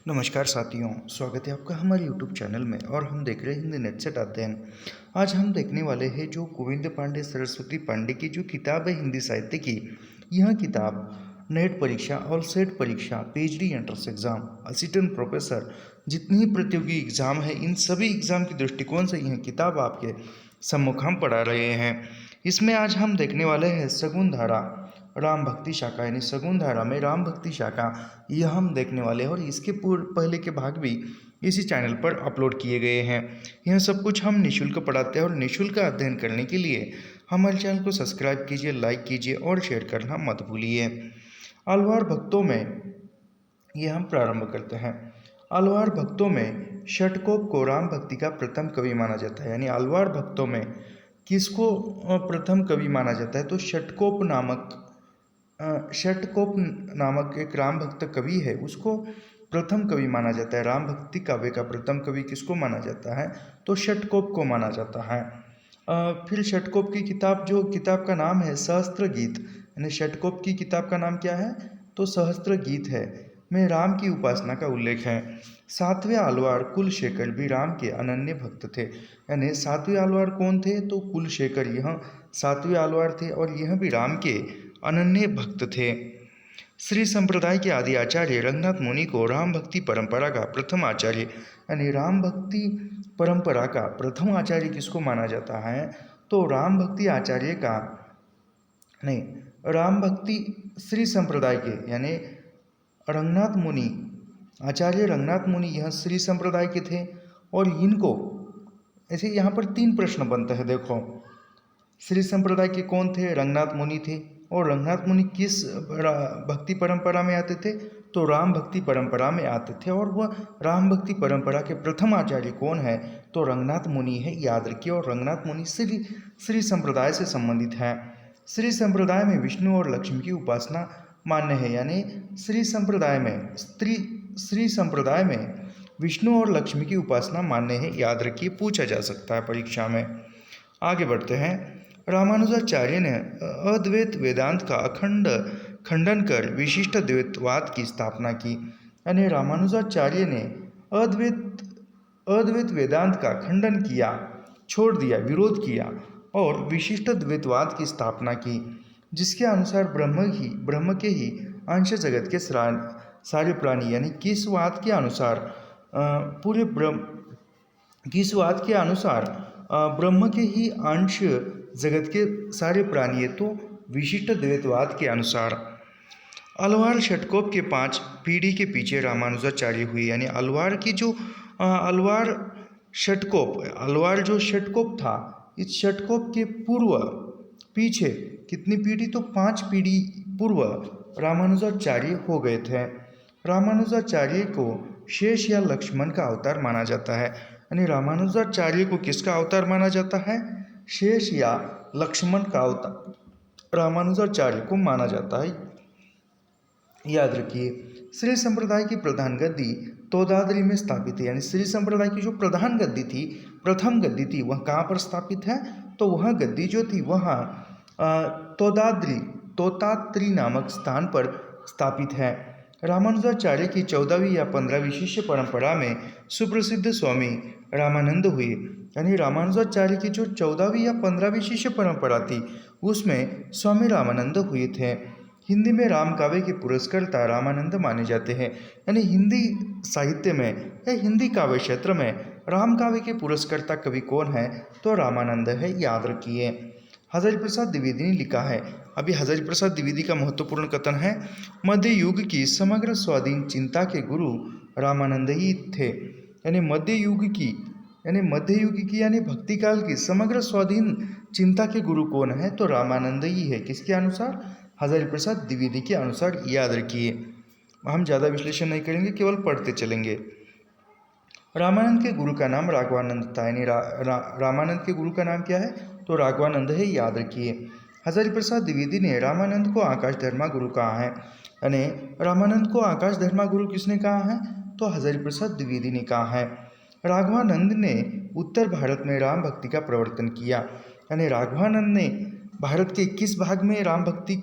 नमस्कार साथियों, स्वागत है आपका हमारे यूट्यूब चैनल में। और हम देख रहे हैं हिंदी नेट सेट अध्ययन। आज हम देखने वाले हैं जो गोविंद पांडे सरस्वती पांडे की जो किताब है हिंदी साहित्य की। यह किताब नेट परीक्षा और सेट परीक्षा, PhD entrance exam, assistant professor, जितनी ही प्रतियोगी एग्जाम है इन सभी एग्जाम की दृष्टिकोण से यह किताब आपके सम्मुख हम पढ़ा रहे हैं। इसमें आज हम देखने वाले हैं सगुण धारा राम भक्ति शाखा, यानी सगुण धारा में राम भक्ति शाखा, यह हम देखने वाले हैं। और इसके पहले के भाग भी इसी चैनल पर अपलोड किए गए हैं। यह सब कुछ हम निःशुल्क पढ़ाते हैं और निःशुल्क अध्ययन करने के लिए हमारे चैनल को सब्सक्राइब कीजिए, लाइक कीजिए और शेयर करना मत भूलिए। अलवार भक्तों में यह हम प्रारंभ करते हैं। अलवार भक्तों में षटकोप को राम भक्ति का प्रथम कवि माना जाता है। यानी अलवार भक्तों में किसको प्रथम कवि माना जाता है? तो षटकोप नामक एक राम भक्त कवि है, उसको प्रथम कवि माना जाता है। राम भक्ति काव्य का प्रथम कवि किसको माना जाता है? तो षटकोप को माना जाता है। फिर षटकोप की किताब का नाम है सहस्त्र गीत। यानी षटकोप की किताब का नाम क्या है? तो सहस्त्र गीत है, में राम की उपासना का उल्लेख है। सातवें आलवार कुलशेखर भी राम के अनन्य भक्त थे। यानी सातवें आलवार कौन थे? तो कुलशेखर यह सातवें आलवार थे और यह भी राम के अनन्य भक्त थे। श्री संप्रदाय के आदि आचार्य रंगनाथ मुनि को राम भक्ति परंपरा का प्रथम आचार्य, यानी राम भक्ति परंपरा का प्रथम आचार्य किसको माना जाता है? तो राम भक्ति आचार्य का नहीं, राम भक्ति श्री संप्रदाय के, यानी रंगनाथ मुनि, आचार्य रंगनाथ मुनि यह श्री संप्रदाय के थे। और इनको ऐसे यहाँ पर तीन प्रश्न बनते हैं। देखो, श्री संप्रदाय के कौन थे? रंगनाथ मुनि थे। और रंगनाथ मुनि किस भक्ति परंपरा में आते थे? तो राम भक्ति परंपरा में आते थे। और वह राम भक्ति परंपरा के प्रथम आचार्य कौन है? तो रंगनाथ मुनि है, याद रखिए। और रंगनाथ मुनि श्री संप्रदाय से संबंधित है। श्री संप्रदाय में विष्णु और लक्ष्मी की उपासना मान्य है। यानी श्री संप्रदाय में विष्णु और लक्ष्मी की उपासना मान्य है, याद रखिए, पूछा जा सकता है परीक्षा में। आगे बढ़ते हैं। रामानुजाचार्य ने अद्वैत वेदांत का अखंड खंडन कर विशिष्ट द्वैतवाद की स्थापना की। यानी रामानुजाचार्य ने अद्वैत वेदांत का खंडन किया, छोड़ दिया, विरोध किया और विशिष्ट द्वैतवाद की स्थापना की, जिसके अनुसार ब्रह्म के ही अंश जगत के सारे प्राणी, यानी किस वाद के अनुसार ब्रह्म के ही अंश जगत के सारे प्राणी है, तो विशिष्ट द्वैतवाद के अनुसार। अलवार षटकोप के 5 पीढ़ी के पीछे रामानुजाचार्य हुए। यानी अलवार जो षटकोप था, इस षटकोप के पीछे कितनी पीढ़ी? तो 5 पीढ़ी पूर्व रामानुजाचार्य हो गए थे। रामानुजाचार्य को शेष या लक्ष्मण का अवतार माना जाता है। यानी रामानुजाचार्य को किसका अवतार माना जाता है? शेष या लक्ष्मण का अवतार रामानुजाचार्य को माना जाता है, याद रखिए। श्री संप्रदाय की प्रधान गद्दी तोदादरी में स्थापित है। यानी श्री संप्रदाय की जो प्रधान गद्दी थी, प्रथम गद्दी थी, वह कहाँ पर स्थापित है? तो वह गद्दी जो थी वह तोतात्री नामक स्थान पर स्थापित है। रामानुजाचार्य की 14वीं या 15वीं शिष्य परंपरा में सुप्रसिद्ध स्वामी रामानंद हुए। यानी रामानुजाचार्य की जो 14वीं या 15वीं शिष्य परंपरा थी, उसमें स्वामी रामानंद हुए थे। हिंदी में राम काव्य के पुरस्कर्ता रामानंद माने जाते हैं। यानी हिंदी साहित्य में या हिंदी काव्य क्षेत्र में राम काव्य के पुरस्कर्ता कवि कौन है? तो रामानंद है, याद रखिए। हजारी प्रसाद द्विवेदी ने लिखा है। अभी हजारी प्रसाद द्विवेदी का महत्वपूर्ण कथन है, मध्य युग की समग्र स्वाधीन चिंता के गुरु रामानंद ही थे। यानी मध्य युग की यानी भक्ति काल की समग्र स्वाधीन चिंता के गुरु कौन है? तो रामानंद ही है। किसके अनुसार? हजारी प्रसाद द्विवेदी के अनुसार, याद रखिए। हम ज़्यादा विश्लेषण नहीं करेंगे, केवल पढ़ते चलेंगे। रामानंद के गुरु का नाम राघवानंद था। यानी रामानंद के गुरु का नाम क्या है? तो राघवानंद है, याद रखिए। हजारी प्रसाद द्विवेदी ने रामानंद को आकाश धर्मा गुरु कहा है। यानी रामानंद को आकाश धर्मा गुरु किसने कहा है? तो हजारी प्रसाद द्विवेदी ने कहा है। राघवानंद ने उत्तर भारत में राम भक्ति का प्रवर्तन किया। यानी राघवानंद ने भारत के किस भाग में राम भक्ति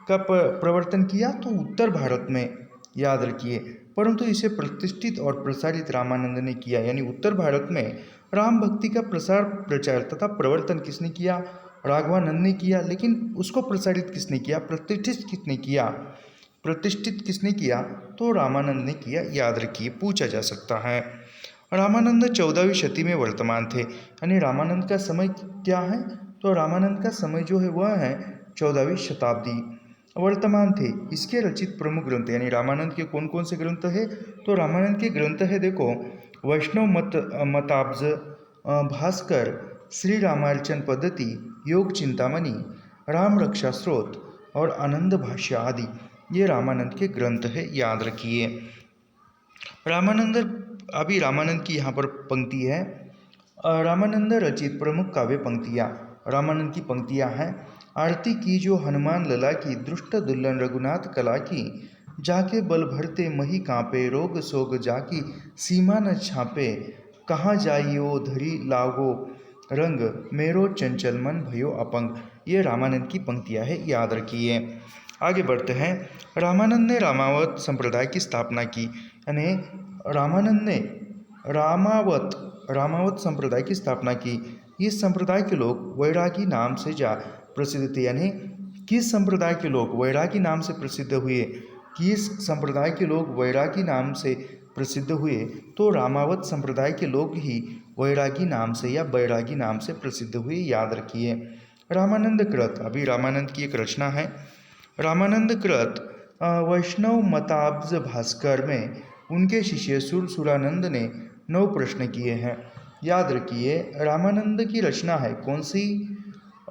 का प्रवर्तन किया? तो उत्तर भारत में, याद रखिए। परंतु इसे प्रतिष्ठित और प्रसारित रामानंद ने किया, यानी उत्तर भारत में राम भक्ति का प्रसार प्रचार तथा प्रवर्तन किसने किया? राघवानंद ने किया। लेकिन उसको प्रसारित किसने किया? प्रतिष्ठित किसने किया? प्रतिष्ठित किसने किया? तो रामानंद ने किया, याद रखिए, पूछा जा सकता है। रामानंद 14वीं शती में वर्तमान थे, यानी रामानंद का समय क्या है? तो रामानंद का समय जो है वह है 14वीं शताब्दी। वर्तमान थे। इसके रचित प्रमुख ग्रंथ, यानी रामानंद के कौन कौन से ग्रंथ है? तो रामानंद के ग्रंथ है, देखो, वैष्णव मताब्ज, भास्कर, श्री रामार्चन पद्धति, योग चिंतामणि, राम रक्षा स्रोत और आनंद भाष्य आदि, ये रामानंद के ग्रंथ है, याद रखिए। रामानंद, अभी रामानंद की यहाँ पर पंक्ति है, रामानंद रचित प्रमुख काव्य पंक्तियाँ। रामानंद की पंक्तियाँ हैं, आरती की जो हनुमान लला की, दुष्ट दुल्लन रघुनाथ कला की, जाके बल भरते मही कांपे, रोग सोग जाकी सीमा न छापे, कहाँ जाइयो धरी लागो रंग, मेरो चंचल मन भयो अपंग। ये रामानंद की पंक्तियाँ है, याद रखिए। आगे बढ़ते हैं। रामानंद ने रामावत संप्रदाय की स्थापना की, यानी रामानंद ने रामावत संप्रदाय की स्थापना की। इस संप्रदाय के लोग वैरागी नाम से प्रसिद्ध थे, यानी किस संप्रदाय के लोग वैरागी नाम से प्रसिद्ध हुए? किस संप्रदाय के लोग वैरागी नाम से प्रसिद्ध हुए? तो रामावत संप्रदाय के लोग ही वैरागी नाम से या बैरागी नाम से प्रसिद्ध हुए, याद रखिए। रामानंद कृत, अभी रामानंद की एक रचना है, रामानंद कृत वैष्णव मताब्ज भास्कर में उनके शिष्य सुरसुरानंद ने 9 प्रश्न किए हैं, याद रखिए। रामानंद की रचना है कौन सी?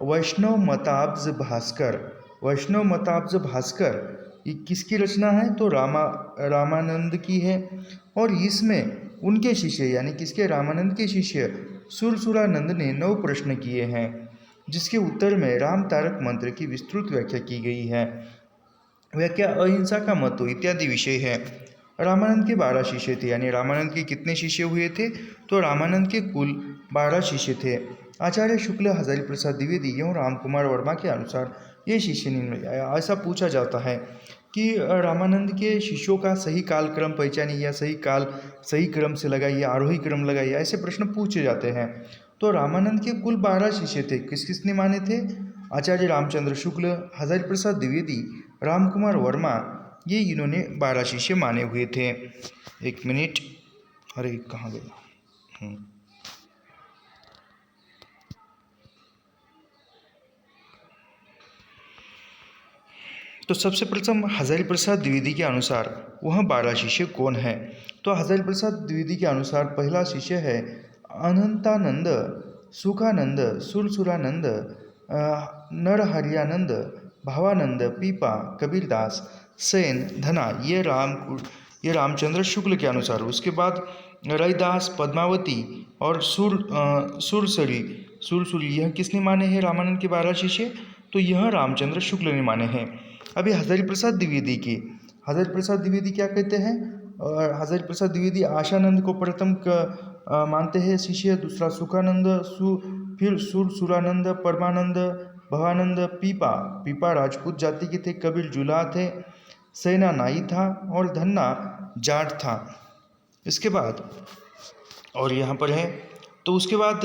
वैष्णव मताब्ज भास्कर। वैष्णव मताब्ज भास्कर ये किसकी रचना है? तो रामानंद की है। और इसमें उनके शिष्य, यानी किसके? रामानंद के शिष्य सुरसुरानंद ने 9 प्रश्न किए हैं, जिसके उत्तर में राम तारक मंत्र की विस्तृत व्याख्या की गई है। व्याख्या अहिंसा का महत्व इत्यादि विषय है। रामानंद के 12 शिष्य थे, यानी रामानंद के कितने शिष्य हुए थे? तो रामानंद के कुल 12 शिष्य थे। आचार्य शुक्ल, हजारी प्रसाद द्विवेदी एवं रामकुमार वर्मा के अनुसार ये शिष्य निम्न। ऐसा पूछा जाता है कि रामानंद के शिष्यों का सही कालक्रम पहचानिए, या सही क्रम से लगाइए, आरोही क्रम लगाइए, ऐसे प्रश्न पूछे जाते हैं। तो रामानंद के कुल 12 शिष्य थे। किस किसने माने थे? आचार्य रामचंद्र शुक्ल, हजारी प्रसाद द्विवेदी, रामकुमार वर्मा, ये इन्होंने 12 शिष्य माने हुए थे। एक मिनट, अरे कहाँ गया? तो सबसे प्रथम हजारी प्रसाद द्विवेदी के अनुसार वह 12 शिष्य कौन है? तो हजारी प्रसाद द्विवेदी के अनुसार पहला शिष्य है अनंतानंद, सुखानंद, सुरसुरानंद, नरहरियानंद, भावानंद, पीपा, कबीरदास, सेन, धना, ये रामचंद्र शुक्ल के अनुसार। उसके बाद रैदास, पद्मावती और सुरसुरी, यह किसने माने हैं रामानंद के 12 शिष्य? तो यह रामचंद्र शुक्ल ने माने हैं। अभी हजारी प्रसाद द्विवेदी क्या कहते हैं? और हजारी प्रसाद द्विवेदी आशानंद को प्रथम मानते हैं शिष्य, दूसरा सुखानंद, फिर सुरसुरानंद, परमानंद, भवानंद, पीपा राजपूत जाति के थे, कबीर जुलाहा थे, सेना नाई था और धन्ना जाट था। इसके बाद और यहाँ पर है, तो उसके बाद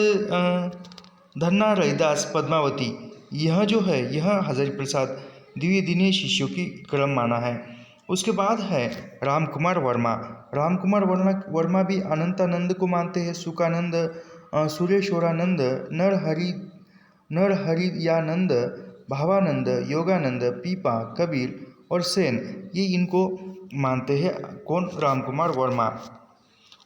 धन्ना, रैदास, पद्मावती, यह जो है यह हजारी प्रसाद द्विवेदी ने शिष्यों की क्रम माना है। उसके बाद है रामकुमार वर्मा भी अनंतानंद को मानते हैं, सुखानंद, सुरेश्वरानंद, नरहरियानंद, भावानंद, योगानंद, पीपा, कबीर और सेन, ये इनको मानते हैं। कौन? रामकुमार वर्मा।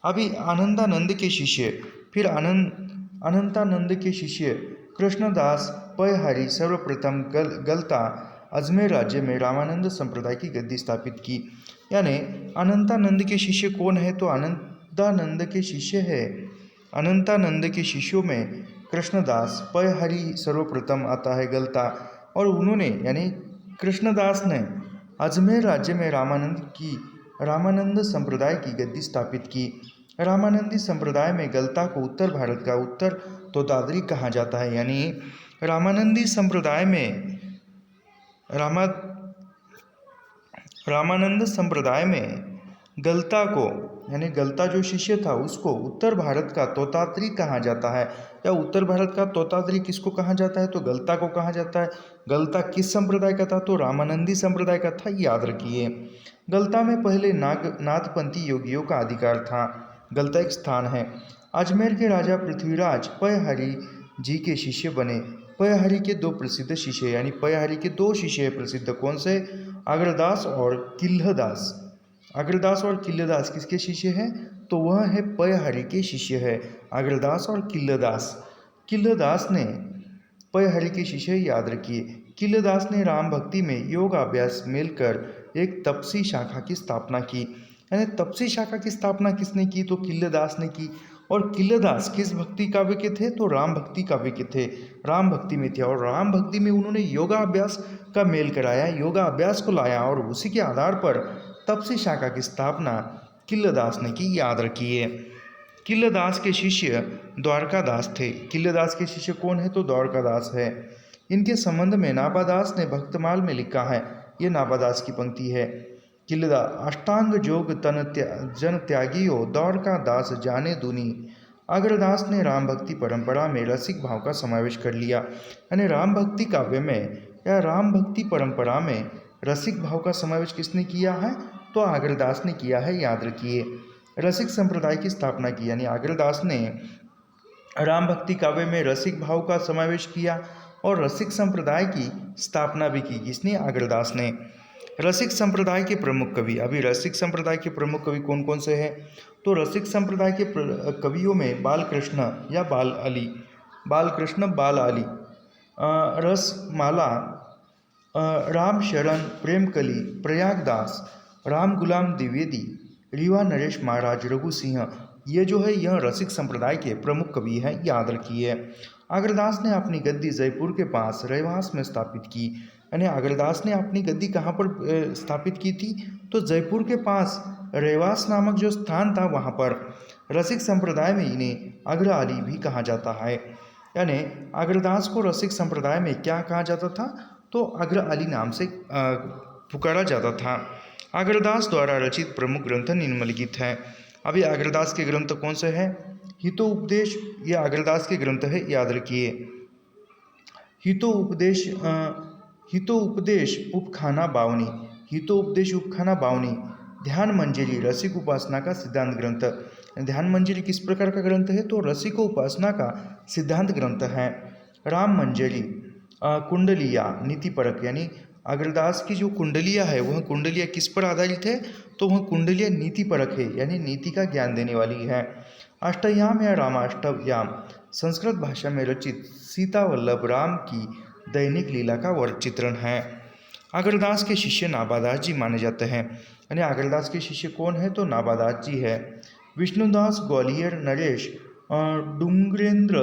अभी अनंतानंद के शिष्य, फिर अनंतानंद के शिष्य कृष्णदास पयहारी सर्वप्रथम गलता अजमेर राज्य में रामानंद संप्रदाय की गद्दी स्थापित की। यानी अनंतानंद के शिष्य कौन है? तो अनंतानंद के शिष्य है, अनंतानंद के शिष्यों में कृष्णदास पयहारी सर्वप्रथम आता है, गलता, और उन्होंने यानी कृष्णदास ने अजमेर राज्य में रामानंद संप्रदाय की गद्दी स्थापित की। रामानंदी संप्रदाय में गलता को उत्तर भारत का उत्तर तोदादरी कहा जाता है, यानी रामानंदी संप्रदाय में रामानंद संप्रदाय में गलता को, यानी गलता जो शिष्य था उसको उत्तर भारत का तोतात्री कहा जाता है। या उत्तर भारत का तोतात्री किसको कहा जाता है? तो गलता को कहा जाता है। गलता किस संप्रदाय का था? तो रामानंदी संप्रदाय का था, याद रखिए। गलता में पहले नाथपंथी योगियों का अधिकार था। गलता एक स्थान है। अजमेर के राजा पृथ्वीराज पयहरी जी के शिष्य बने। पयहरी के दो प्रसिद्ध शिष्य, यानी पयहरी के दो शिष्य प्रसिद्ध, कौन से? अग्रदास और किल्लदास। अग्रदास और किल्लदास किसके शिष्य हैं? तो वह है पयहरी के शिष्य है, अग्रदास और किल्लदास। किल्लदास ने पयहरी के शिष्य, याद रखिए। किल्लदास ने राम भक्ति में योग अभ्यास मिलकर एक तपसी शाखा की स्थापना की। यानी तपसी शाखा की स्थापना किसने की? तो किल्लदास ने की। और किल्लदास किस भक्ति काव्य के थे? तो राम भक्ति काव्य के थे, राम भक्ति में थे। और राम भक्ति में उन्होंने योगाभ्यास का मेल कराया, योगाभ्यास को लाया, और उसी के आधार पर तपसी शाखा की स्थापना किल्लदास ने की, याद रखिए। किल्लदास के शिष्य द्वारकादास थे। किल्लदास के शिष्य कौन है? तो द्वारकादास है। इनके संबंध में नाभादास ने भक्तमाल में लिखा है। ये नाभादास की पंक्ति है। किल्लदास अष्टांग जोग तन जन त्यागियो द्वारकादास जाने दुनी। अग्रदास ने राम भक्ति परंपरा में रसिक भाव का समावेश कर लिया। यानी राम भक्ति काव्य में या राम भक्ति परंपरा में रसिक भाव का समावेश किसने किया है? तो अग्रदास ने किया है, याद रखिए। रसिक संप्रदाय की स्थापना की, यानी अग्रदास ने राम भक्ति काव्य में रसिक भाव का समावेश किया और रसिक संप्रदाय की स्थापना भी की। किसने? अग्रदास ने। रसिक संप्रदाय के प्रमुख कवि, अभी रसिक संप्रदाय के प्रमुख कवि कौन कौन से हैं? तो रसिक संप्रदाय के कवियों में बालकृष्ण या बाल अली, बालकृष्ण बाल अली, रसमाला, राम शरण प्रेमकली, प्रयागदास, राम गुलाम द्विवेदी, रीवा नरेश महाराज, रघु सिंह, ये जो है यह रसिक संप्रदाय के प्रमुख कवि हैं, याद रखिए। अग्रदास ने अपनी गद्दी जयपुर के पास रेवास में स्थापित की। यानी अग्रदास ने अपनी गद्दी कहाँ पर स्थापित की थी? तो जयपुर के पास रेवास नामक जो स्थान था वहाँ पर। रसिक संप्रदाय में इन्हें अग्र अली भी कहा जाता है। यानी अग्रदास को रसिक संप्रदाय में क्या कहा जाता था? तो अग्र अली नाम से पुकारा जाता था। अग्रदास द्वारा रचित प्रमुख ग्रंथ निम्नलिखित हैं। अभी अग्रदास के ग्रंथ कौन से हैं? हितोपदेश, ये अग्रदास के ग्रंथ है, याद रखिए। हितोपदेश उपखाना बावनी, हितोपदेश उपखाना बावनी, ध्यान मंजरी रसिक उपासना का सिद्धांत ग्रंथ। ध्यान मंजरी किस प्रकार का ग्रंथ है? तो रसिक उपासना का सिद्धांत ग्रंथ है। राम मंजरी, कुंडलिया नीतिपरक, यानी अग्रदास की जो कुंडलिया है वह कुंडलिया किस पर आधारित है? तो वह कुंडलिया नीतिपरक है, यानी नीति का ज्ञान देने वाली है। अष्टयाम या रामाष्टयाम संस्कृत भाषा में रचित सीता वल्लभ राम की दैनिक लीला का वर्ग चित्रण है। अग्रदास के शिष्य नाभादास जी माने जाते हैं। यानी अग्रदास के शिष्य कौन है? तो नाभादास जी है। विष्णुदास ग्वालियर नरेश डुंगरेंद्र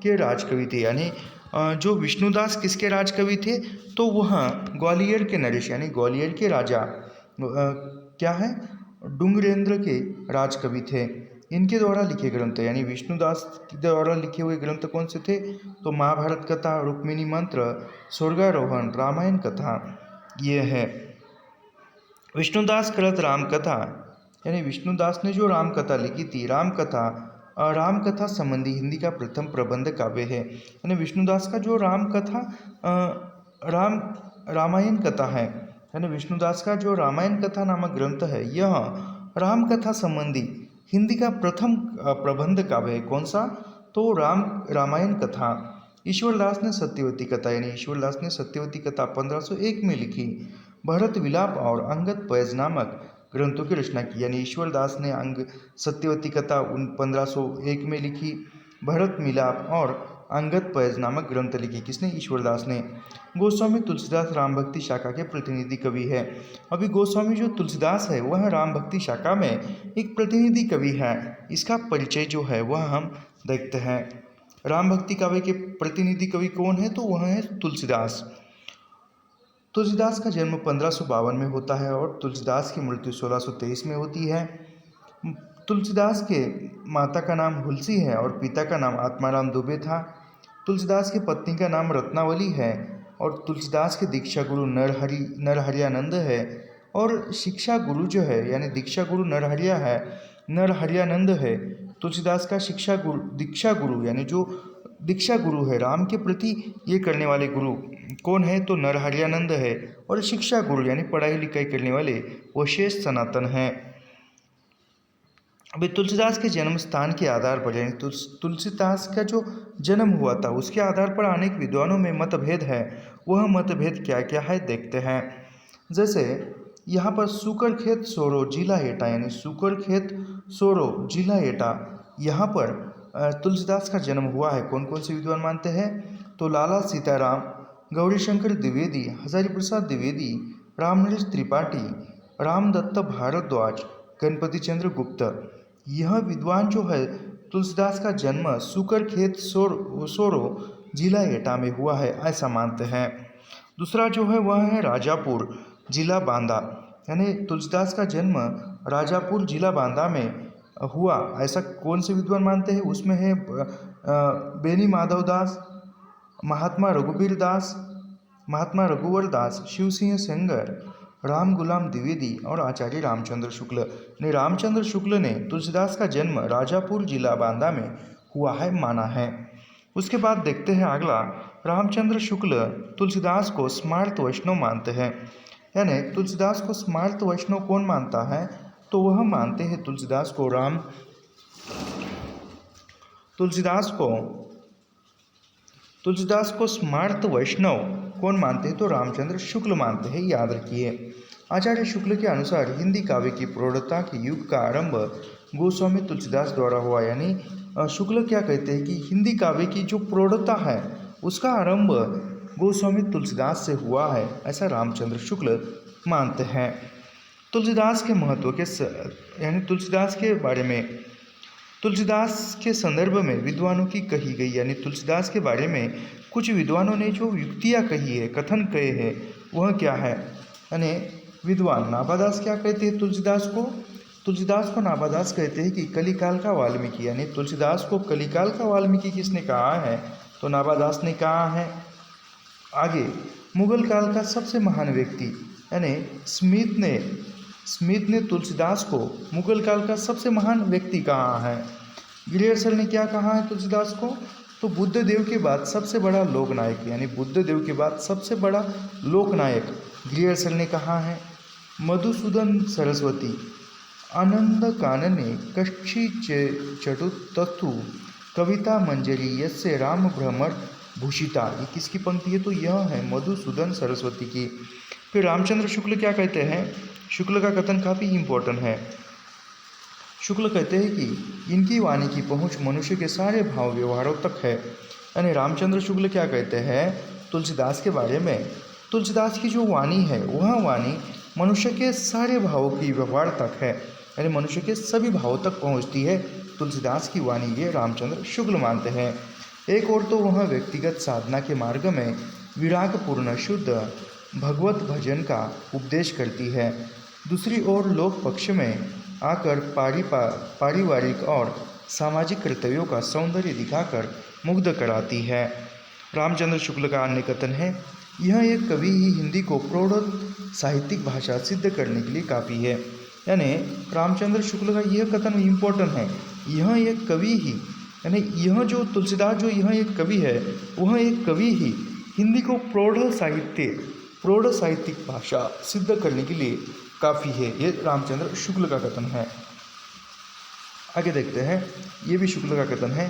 के राजकवि थे। यानी जो विष्णुदास किसके राजकवि थे? तो वह ग्वालियर के नरेश, यानी ग्वालियर के राजा क्या है? डुंगरेंद्र के राजकवि थे। इनके द्वारा लिखे ग्रंथ, यानी विष्णुदास के द्वारा लिखे हुए ग्रंथ कौन से थे? तो महाभारत कथा, रुक्मिणी मंत्र, स्वर्गारोहण, रामायण कथा, ये है। विष्णुदास कृत राम कथा, यानी विष्णुदास ने जो राम कथा लिखी थी, राम कथा संबंधी हिंदी का प्रथम प्रबंध काव्य है। यानी विष्णुदास का जो रामायण कथा है, यानी विष्णुदास का जो रामायण कथा नामक ग्रंथ है, यह राम कथा संबंधी हिंदी का प्रथम प्रबंध काव्य है। कौन सा? तो रामायण कथा। ईश्वरदास ने सत्यवती कथा, यानी ईश्वरदास ने सत्यवती कथा 1501 में लिखी। भरत विलाप और अंगद पैज नामक ग्रंथों की रचना की। यानी ईश्वरदास ने सत्यवती कथा 1501 में लिखी। भरत मिलाप और अंगद पैज नामक ग्रंथ लिखे। किसने? ईश्वरदास ने। गोस्वामी तुलसीदास राम भक्ति शाखा के प्रतिनिधि कवि है। अभी गोस्वामी जो तुलसीदास है वह राम भक्ति शाखा में एक प्रतिनिधि कवि है। इसका परिचय जो है वह हम देखते हैं। राम भक्ति काव्य के प्रतिनिधि कवि कौन है? तो वह है तुलसीदास। तुलसीदास का जन्म 1552 में होता है और तुलसीदास की मृत्यु 1623 में होती है। तुलसीदास के माता का नाम हुलसी है और पिता का नाम आत्माराम दुबे था। तुलसीदास की पत्नी का नाम रत्नावली है और तुलसीदास के दीक्षा गुरु नरहरियानंद है। और शिक्षा गुरु जो है यानी दीक्षा गुरु नरहरियानंद है। तुलसीदास का शिक्षा गुरु दीक्षा गुरु यानी जो दीक्षा गुरु है, राम के प्रति ये करने वाले गुरु कौन है, तो नरहरियानंद है। और शिक्षा गुरु यानी पढ़ाई लिखाई करने वाले वो शेष सनातन हैं। अभी तुलसीदास के जन्म स्थान के आधार पर यानी तुलसीदास का जो जन्म हुआ था उसके आधार पर अनेक विद्वानों में मतभेद है। वह मतभेद क्या क्या है देखते हैं। जैसे यहाँ पर सुकरखेत सोरो जिला एटा यानी सुकरखेत सोरो जिला एटा, यहाँ पर तुलसीदास का जन्म हुआ है। कौन कौन से विद्वान मानते हैं, तो लाला सीताराम, गौरीशंकर द्विवेदी, हजारी प्रसाद द्विवेदी, रामनरेश त्रिपाठी, रामदत्त भारद्वाज, गणपति चंद्र गुप्त। यह विद्वान जो है तुलसीदास का जन्म सुकरखेत सोरो जिला एटा में हुआ है ऐसा मानते हैं। दूसरा जो है वह है राजापुर जिला बांदा, यानी तुलसीदास का जन्म राजापुर जिला बांदा में हुआ ऐसा कौन से विद्वान मानते हैं। उसमें है बेनी माधव दास, महात्मा रघुवीर दास, महात्मा रघुवर दास, शिवसिंह सेंगर, राम गुलाम द्विवेदी और आचार्य रामचंद्र शुक्ल ने रामचंद्र शुक्ल ने तुलसीदास का जन्म राजापुर जिला बांदा में हुआ है माना है। उसके बाद देखते हैं अगला, रामचंद्र शुक्ल तुलसीदास को स्मार्त वैष्णव मानते हैं। यानी तुलसीदास को स्मार्त वैष्णव कौन मानता है, तो वह मानते हैं तुलसीदास को स्मार्त वैष्णव कौन मानते हैं, तो रामचंद्र शुक्ल मानते हैं, याद रखिए। आचार्य शुक्ल के अनुसार हिंदी काव्य की प्रौढ़ता के युग का आरंभ गोस्वामी तुलसीदास द्वारा हुआ। यानी शुक्ल क्या कहते हैं कि हिंदी काव्य की जो प्रौढ़ता है उसका आरंभ गोस्वामी तुलसीदास से हुआ है, ऐसा रामचंद्र शुक्ल मानते हैं। तुलसीदास के महत्व के यानी तुलसीदास के बारे में, तुलसीदास के संदर्भ में विद्वानों की कही गई, यानी तुलसीदास के बारे में कुछ विद्वानों ने जो युक्तियाँ कही है, कथन कहे हैं, वह क्या है। यानी विद्वान नाभादास क्या कहते हैं तुलसीदास को नाभादास कहते हैं कि कलिकाल का वाल्मीकि, यानी तुलसीदास को कलिकाल का वाल्मीकि किसने कहा है, तो नाभादास ने कहा है। आगे मुगल काल का सबसे महान व्यक्ति, यानी स्मिथ ने तुलसीदास को मुगल काल का सबसे महान व्यक्ति कहा है। गिरियर्सल ने क्या कहा है तुलसीदास को, तो बुद्ध देव के बाद सबसे बड़ा लोकनायक, यानी बुद्ध देव के बाद सबसे बड़ा लोकनायक गिरियर्सल ने कहा है। मधुसूदन सरस्वती आनंद कानने कक्षी चटुतथु कविता मंजरी यस्य राम भ्रमर भूषिता, ये किसकी पंक्ति है, तो यह है मधुसूदन सरस्वती की। फिर रामचंद्र शुक्ल क्या कहते हैं, शुक्ल का कथन काफ़ी इम्पोर्टेंट है। शुक्ल कहते हैं कि इनकी वाणी की पहुँच मनुष्य के सारे भाव व्यवहारों तक है। यानी रामचंद्र शुक्ल क्या कहते हैं तुलसीदास के बारे में, तुलसीदास की जो वाणी है वह वाणी मनुष्य के सारे भावों की व्यवहार तक है, यानी मनुष्य के सभी भावों तक पहुँचती है तुलसीदास की वाणी, ये रामचंद्र शुक्ल मानते हैं। एक और तो वह व्यक्तिगत साधना के मार्ग में विरागपूर्ण शुद्ध भगवत भजन का उपदेश करती है, दूसरी ओर लोक पक्ष में आकर पारिवारिक और सामाजिक कर्तव्यों का सौंदर्य दिखाकर मुग्ध कराती है। रामचंद्र शुक्ल का अन्य कथन है, यह एक कवि ही हिंदी को प्रौढ़ साहित्यिक भाषा सिद्ध करने के लिए काफ़ी है। यानी रामचंद्र शुक्ल का यह कथन इम्पोर्टेंट है, यह एक कवि ही, यानी यह जो तुलसीदास जो यह एक कवि है वह एक कवि ही हिंदी को प्रौढ़ साहित्यिक भाषा सिद्ध करने के लिए काफ़ी है, ये रामचंद्र शुक्ल का कथन है। आगे देखते हैं, ये भी शुक्ल का कथन है।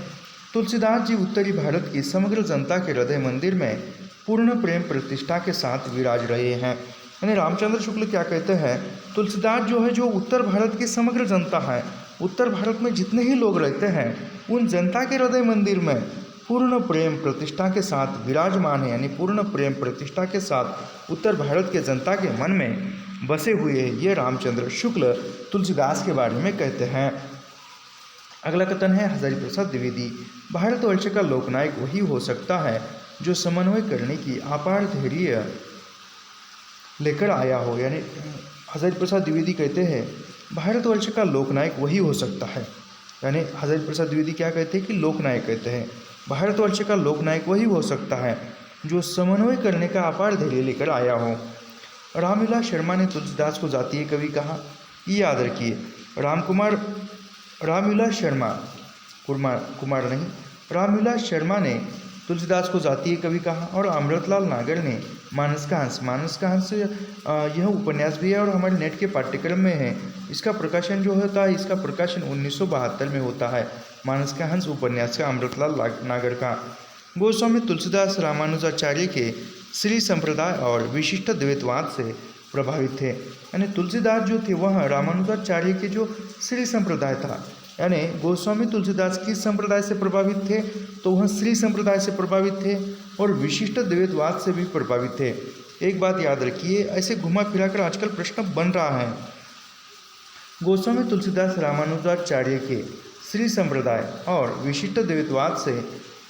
तुलसीदास जी उत्तरी भारत की समग्र जनता के हृदय मंदिर में पूर्ण प्रेम प्रतिष्ठा के साथ विराज रहे हैं। यानी रामचंद्र शुक्ल क्या कहते हैं, तुलसीदास जो है जो उत्तर भारत की समग्र जनता है, उत्तर भारत में जितने ही लोग रहते हैं उन जनता के हृदय मंदिर में पूर्ण प्रेम प्रतिष्ठा के साथ विराजमान है। यानी पूर्ण प्रेम प्रतिष्ठा के साथ उत्तर भारत के जनता के मन में बसे हुए हैं, ये रामचंद्र शुक्ल तुलसीदास के बारे में कहते हैं। अगला कथन है हजारी प्रसाद द्विवेदी, भारतवर्ष का लोकनायक वही हो सकता है जो समन्वय करने की अपार धैर्य लेकर आया हो। यानी हजारी प्रसाद द्विवेदी कहते हैं भारतवर्ष का लोकनायक वही हो सकता है। यानी हजारी प्रसाद द्विवेदी क्या कहते हैं कि लोकनायक कहते हैं, भारतवर्ष का लोकनायक वही हो सकता है जो समन्वय करने का अपार धैर्य लेकर आया हो। रामविलास शर्मा ने तुलसीदास को जातीय कवि कहा, ये याद रखिए। रामविलास शर्मा कुमार नहीं, रामविलास शर्मा ने तुलसीदास को जातीय कवि कहा और अमृतलाल नागर ने मानस का हंस यह उपन्यास भी है और हमारे नेट के पाठ्यक्रम में है। इसका प्रकाशन जो होता है, इसका प्रकाशन 1972 में होता है, मानस का हंस उपन्यास का अमृतलाल नागर का। गोस्वामी तुलसीदास रामानुजाचार्य के श्री संप्रदाय और विशिष्ट द्वैतवाद से प्रभावित थे। यानी तुलसीदास जो थे वह रामानुजाचार्य के जो श्री संप्रदाय था, यानी गोस्वामी तुलसीदास किस संप्रदाय से प्रभावित थे, तो वह श्री संप्रदाय से प्रभावित थे और विशिष्ट द्वैतवाद से भी प्रभावित थे। एक बात याद रखिए, ऐसे घुमा फिराकर आजकल प्रश्न बन रहा है। गोस्वामी तुलसीदास रामानुजाचार्य के श्री संप्रदाय और विशिष्ट द्वैतवाद से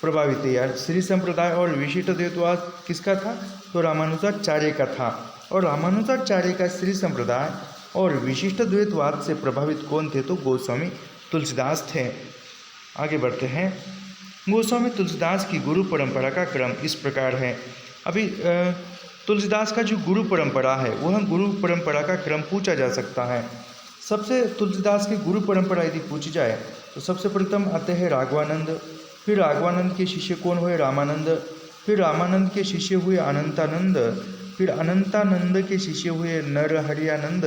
प्रभावित है। यार श्री संप्रदाय और विशिष्ट द्वैतवाद किसका था, तो रामानुजाचार्य का था। और रामानुजाचार्य का श्री संप्रदाय और विशिष्ट द्वैतवाद से प्रभावित कौन थे, तो गोस्वामी तुलसीदास थे। आगे बढ़ते हैं। गोस्वामी तुलसीदास की गुरु परंपरा का क्रम इस प्रकार है। अभी तुलसीदास का जो गुरु परंपरा है, वह गुरु परंपरा का क्रम पूछा जा सकता है। सबसे तुलसीदास की गुरु परंपरा यदि पूछी जाए तो सबसे प्रथम आते हैं राघवानंद, फिर राघवानंद के शिष्य कौन हुए, रामानंद, फिर रामानंद के शिष्य हुए अनंतानंद, फिर अनंतानंद के शिष्य हुए नरहरियानंद।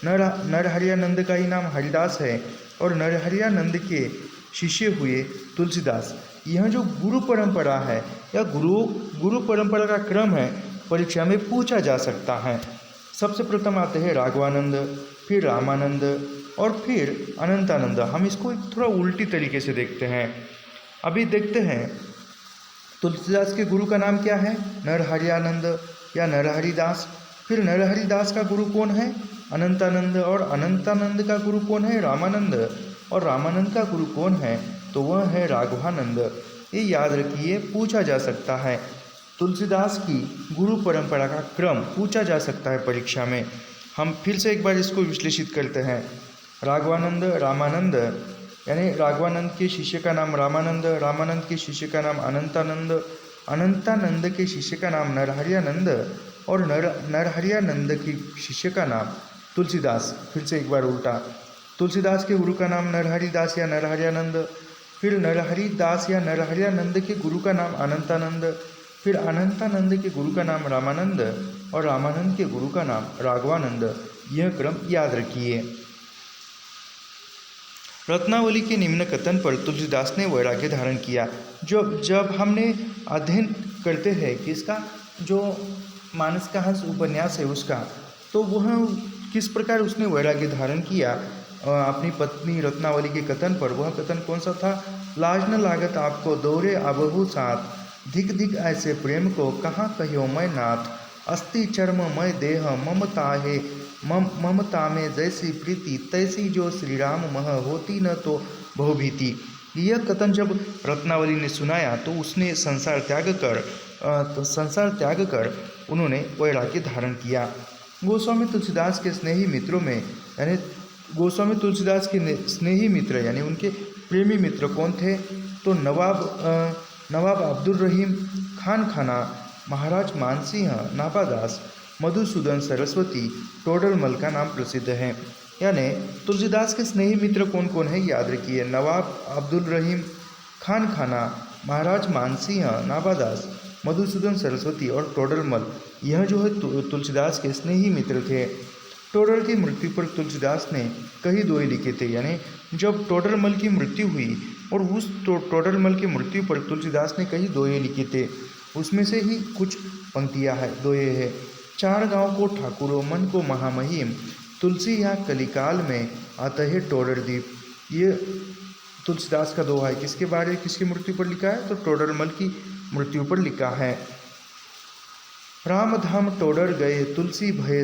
नरहरियानंद का ही नाम हरिदास है और नरहरियानंद के शिष्य हुए तुलसीदास। यह जो गुरु परंपरा है या गुरु परंपरा का क्रम है, परीक्षा में पूछा जा सकता है। सबसे प्रथम आते हैं राघवानंद, फिर रामानंद और फिर अनंतानंद। हम इसको थोड़ा उल्टी तरीके से देखते हैं। अभी देखते हैं तुलसीदास के गुरु का नाम क्या है, नरहरियानंद या नरहरिदास। फिर नरहरिदास का गुरु कौन है, अनंतानंद, और अनंतानंद का गुरु कौन है, रामानंद, और रामानंद का गुरु कौन है, तो वह है राघवानंद। ये याद रखिए, पूछा जा सकता है। तुलसीदास की गुरु परंपरा का क्रम पूछा जा सकता है परीक्षा में। हम फिर से एक बार इसको विश्लेषित करते हैं। राघवानंद, रामानंद, यानी राघवानंद के शिष्य का नाम रामानंद, रामानंद के शिष्य का नाम अनंतानंद, अनंतानंद के शिष्य का नाम नरहरियानंद और नरहरियानंद के शिष्य का नाम तुलसीदास। फिर से एक बार उल्टा, तुलसीदास के गुरु का नाम नरहरिदास या नरहरियानंद, फिर नरहरिदास या नरहरियानंद के गुरु का नाम अनंतानंद, फिर अनंतानंद के गुरु का नाम रामानंद और रामानंद के गुरु का नाम राघवानंद। यह क्रम याद रखिए। रत्नावली के निम्न कथन पर तुलसीदास ने वैराग्य धारण किया। जब हमने अध्ययन करते हैं कि इसका जो मानस का हंस उपन्यास है उसका, तो वह किस प्रकार उसने वैराग्य धारण किया अपनी पत्नी रत्नावली के कथन पर। वह कथन कौन सा था, लाज न लागत आपको दोहरे अबहु साथ, धिक धिक ऐसे प्रेम को कहाँ कहियो मैं नाथ, अस्ति चर्म मय देह ममता है ममता में जैसी प्रीति, तैसी जो श्री राम मह होती न तो बहुभीति। यह कथन जब रत्नावली ने सुनाया तो उसने संसार त्याग कर उन्होंने वैराग्य धारण किया। गोस्वामी तुलसीदास के स्नेही मित्रों में, यानी गोस्वामी तुलसीदास के स्नेही मित्र यानी उनके प्रेमी मित्र कौन थे, तो नवाब अब्दुल रहीम खान खाना, महाराज मानसिंह, नापादास, मधुसूदन सरस्वती, टोडरमल का नाम प्रसिद्ध है। यानी तुलसीदास के स्नेही मित्र कौन कौन है, याद रखिए, नवाब अब्दुल रहीम खान खाना, महाराज मानसिंह, नापादास, मधुसूदन सरस्वती और टोडरमल। यह जो है तुलसीदास के स्नेही मित्र थे। टोडर की मृत्यु पर तुलसीदास ने कई दोहे लिखे थे। यानी जब टोडरमल की मृत्यु हुई और उस टोडरमल की मृत्यु पर तुलसीदास ने कई दोहे लिखे थे, उसमें से ही कुछ पंक्तियाँ है, दोहे है। चार गांव को ठाकुरों मन को महामहिम, तुलसी यहाँ कलिकाल में आता है टोडरदीप। ये तुलसीदास का दोहा है। किसके बारे किसकी मृत्यु पर लिखा है, तो टोडरमल की मृत्यु पर लिखा है। राम धाम टोडर गए तुलसी भय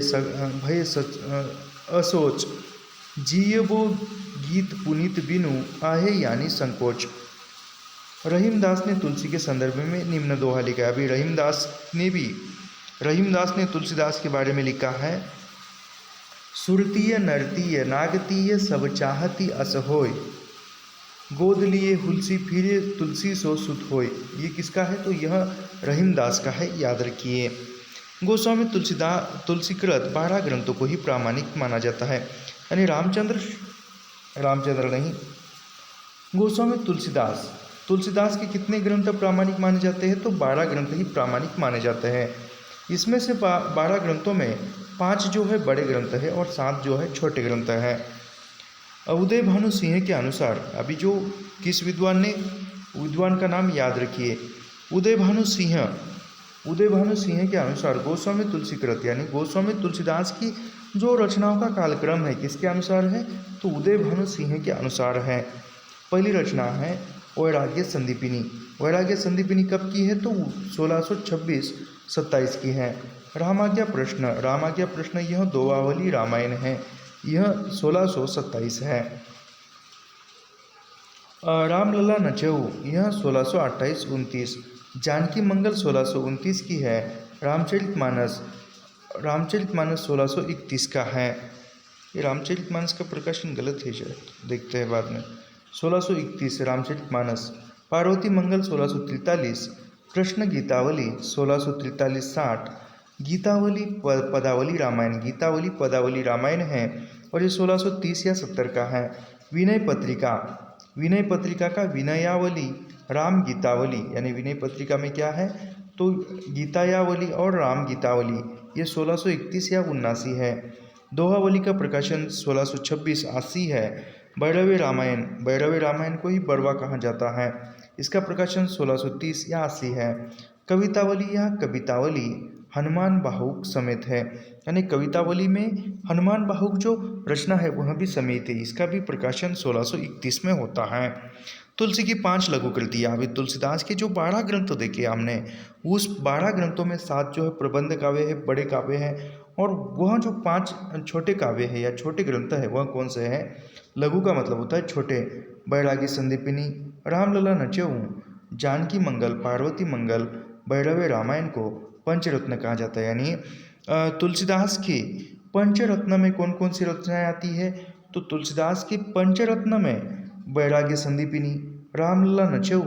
असोच, जियबो गीत पुनीत बिनु आहे यानी संकोच। रहीमदास ने तुलसी के संदर्भ में निम्न दोहा लिखा है। अभी रहीमदास ने तुलसीदास के बारे में लिखा है, सुरतीय नरतीय नागतीय सब चाहती अस होय, गोद लिए हुलसी फिरे तुलसी सो सुत होय। ये किसका है, तो यह रहीमदास का है, याद रखिए। गोस्वामी तुलसीकृत 12 ग्रंथों को ही प्रामाणिक माना जाता है, यानी रामचंद्र नहीं, गोस्वामी तुलसीदास के कितने ग्रंथ प्रामाणिक माने जाते हैं? तो 12 ग्रंथ ही प्रामाणिक माने जाते हैं। इसमें से 12 ग्रंथों में 5 जो है बड़े ग्रंथ है और 7 जो है छोटे ग्रंथ है। उदय भानु सिंह के अनुसार, अभी जो किस विद्वान का नाम याद रखिए, उदय भानु सिंह के अनुसार गोस्वामी तुलसीकृत यानी गोस्वामी तुलसीदास की जो रचनाओं का कालक्रम है किसके अनुसार है? तो उदय भानु सिंह के अनुसार है। पहली रचना है वैराग्य संदीपिनी। वैराग्य संदीपिनी कब की है? तो 1626-27 की है। रामाज्ञा प्रश्न यह दोहावली रामायण है, यह 1627 है। रामलला नचऊ यह 1628-29। जानकी मंगल 1629 की है। रामचरितमानस 1631 का है। ये रामचरितमानस का प्रकाशन गलत है शायद, देखते हैं बाद में। 1631 रामचरितमानस। पार्वती मंगल 1643। कृष्ण गीतावली 1643-60। गीतावली पदावली रामायण है और ये 1630 या 70 का है। विनय पत्रिका का विनयावली राम गीतावली, यानी विनय पत्रिका में क्या है? तो गीतायावली और राम गीतावली, ये 1631 या 79 है। दोहावली का प्रकाशन 1626-80 है। भैरवी रामायण को ही बड़वा कहा जाता है, इसका प्रकाशन 1630 या 80 है। कवितावली या कवितावली हनुमान बाहुक समेत है, यानी कवितावली में हनुमान बाहुक जो रचना है वह भी समेत है, इसका भी प्रकाशन 1631 में होता है। तुलसी की 5 लघु कृतियाँ। अभी तुलसीदास के जो 12 ग्रंथ देखे हमने, उस 12 ग्रंथों में 7 जो है प्रबंध काव्य है, बड़े काव्य है, और वह जो 5 छोटे काव्य है या छोटे ग्रंथ है वह कौन से हैं? लघु का मतलब होता है छोटे। बैरागी संदीपिनी, रामलला नचऊ, जानकी मंगल, पार्वती मंगल, भैरवे रामायण को पंचरत्न कहा जाता है। यानी तुलसीदास की पंचरत्न में कौन कौन सी रचनाएं आती है? तो तुलसीदास की पंचरत्न में बैरागी संदीपिनी, रामलला नचऊ,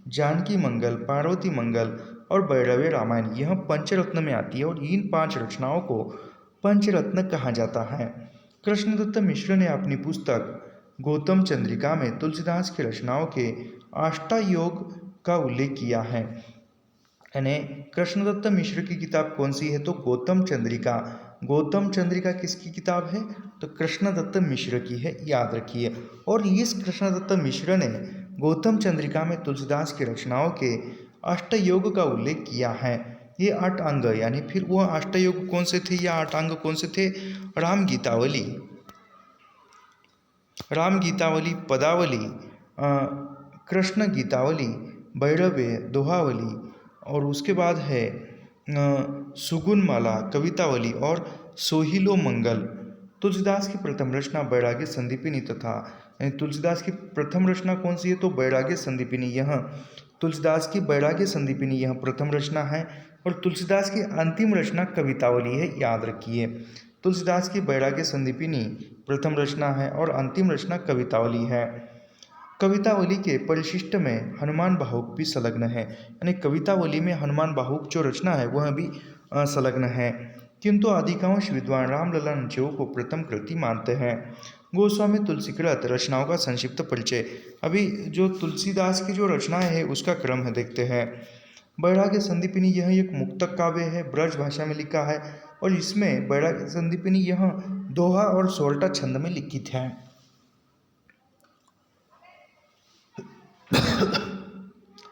जानकी मंगल, पार्वती मंगल और भैरवे रामायण, यह पंचरत्न में आती है और इन 5 रचनाओं को पंचरत्न कहा जाता है। कृष्णदत्त मिश्र ने अपनी पुस्तक गौतम चंद्रिका में तुलसीदास की रचनाओं के अष्टायोग का उल्लेख किया है। यानी कृष्णदत्त मिश्र की किताब कौन सी है? तो गौतम चंद्रिका। गौतम चंद्रिका किसकी किताब है? तो कृष्णदत्त मिश्र की है, याद रखिए। और इस कृष्णदत्त मिश्र ने गौतम चंद्रिका में तुलसीदास की रचनाओं के अष्टयोग का उल्लेख किया है। ये 8 अंग, यानी फिर वह अष्टयोग कौन से थे या 8 अंग कौन से थे? राम गीतावली, पदावली, कृष्ण गीतावली, भैरवे, दोहावली, और उसके बाद है सुगुनमाला, कवितावली और सोहिलो मंगल। तुलसीदास की प्रथम रचना बैराग्य संदीपिनी तथा तुलसीदास की प्रथम रचना कौन सी है? तो बैराग्य संदीपिनी। यह तुलसीदास की बैराग्य संदीपिनी यह प्रथम रचना है और तुलसीदास की अंतिम रचना कवितावली है, याद रखिए। तुलसीदास की बैराग्य संदीपिनी प्रथम रचना है और अंतिम रचना कवितावली है। कवितावली के परिशिष्ट में हनुमान बाहुक भी संलग्न है, यानी कवितावली में हनुमान बाहुक जो रचना है वह भी संलग्न है, किंतु अधिकांश विद्वान रामलला नचऊ को प्रथम कृति मानते हैं। गोस्वामी तुलसीकृत रचनाओं का संक्षिप्त परिचय। अभी जो तुलसीदास की जो रचनाएं है उसका क्रम है, देखते हैं। बैराग्य संदीपिनी यह एक मुक्तक काव्य है, ब्रज भाषा में लिखा है और इसमें बैराग्य संदीपिनी यह दोहा और सोरठा छंद में लिखित है।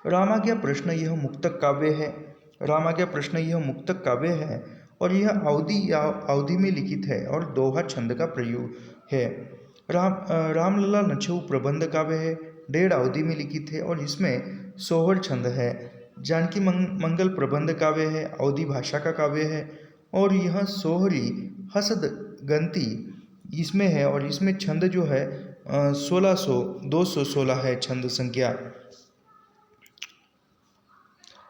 रामाज्ञा प्रश्न यह मुक्तक काव्य है और यह अवधि में लिखित है और दोहा छंद का प्रयोग है। रामलला नचऊ प्रबंध काव्य है, 1.5 अवधि में लिखित है और इसमें सोहर छंद है। जानकी मंगल प्रबंध काव्य है, अवधि भाषा का काव्य है और यह सोहरी हसद गंती इसमें है और इसमें छंद जो है 216 है छंद संख्या।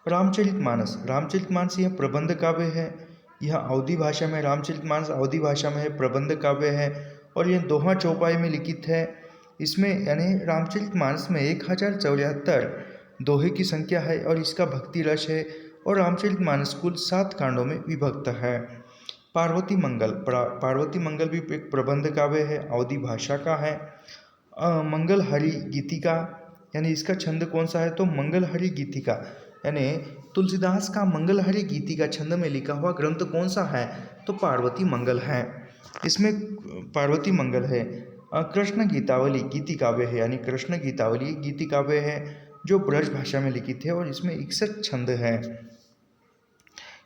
रामचरितमानस यह प्रबंध काव्य है, यह अवधि भाषा में, रामचरितमानस अवधि भाषा में है, प्रबंध काव्य है और यह दोहा चौपाई में लिखित है। इसमें यानी रामचरितमानस में 1074 दोहे की संख्या है और इसका भक्ति रस है और रामचरितमानस कुल 7 कांडों में विभक्त है। पार्वती मंगल भी एक प्रबंध काव्य है, अवधी भाषा का है। मंगलहारी गीतिका यानी इसका छंद कौन सा है, तो मंगलहारी गीतिका यानी तुलसीदास का मंगलहारी गीतिका छंद में लिखा हुआ ग्रंथ कौन सा है, तो पार्वती मंगल है। इसमें पार्वती मंगल है। कृष्ण गीतावली गीति काव्य है, यानी कृष्ण गीतावली गीति काव्य है जो ब्रज भाषा में लिखित है और इसमें 61 छंद है।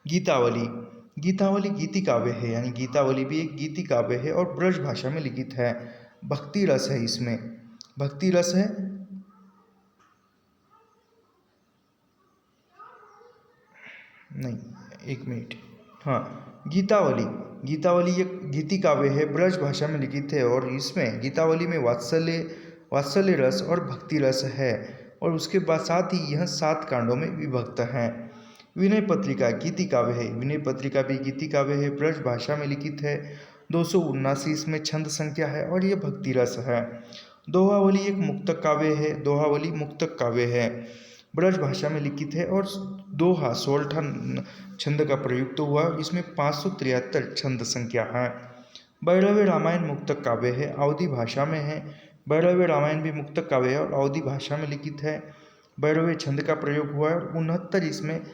गीतावली गीति काव्य है, यानी गीतावली भी एक गीति काव्य है और ब्रज भाषा में लिखित है। भक्ति रस है, इसमें भक्ति रस है। नहीं, एक मिनट, हाँ, गीतावली एक गीति काव्य है, ब्रज भाषा में लिखित है और इसमें गीतावली में वात्सल्य रस और भक्ति रस है और उसके बाद साथ ही यह 7 कांडों में विभक्त है। विनय पत्रिका गीति काव्य है, विनय पत्रिका भी गीति काव्य है, ब्रज भाषा में लिखित है। 279 इसमें छंद संख्या है और यह भक्ति रस है। दोहावली एक मुक्तक काव्य है, दोहावली मुक्तक काव्य है, ब्रज भाषा में लिखित है और दोहा 16 छंद का प्रयुक्त हुआ, इसमें 573 छंद संख्या है। भैरव रामायण मुक्तक काव्य है, अवधी भाषा में है। भैरव रामायण भी मुक्तक काव्य है और अवधी भाषा में लिखित है। भैरव छंद का प्रयोग हुआ है, 69 इसमें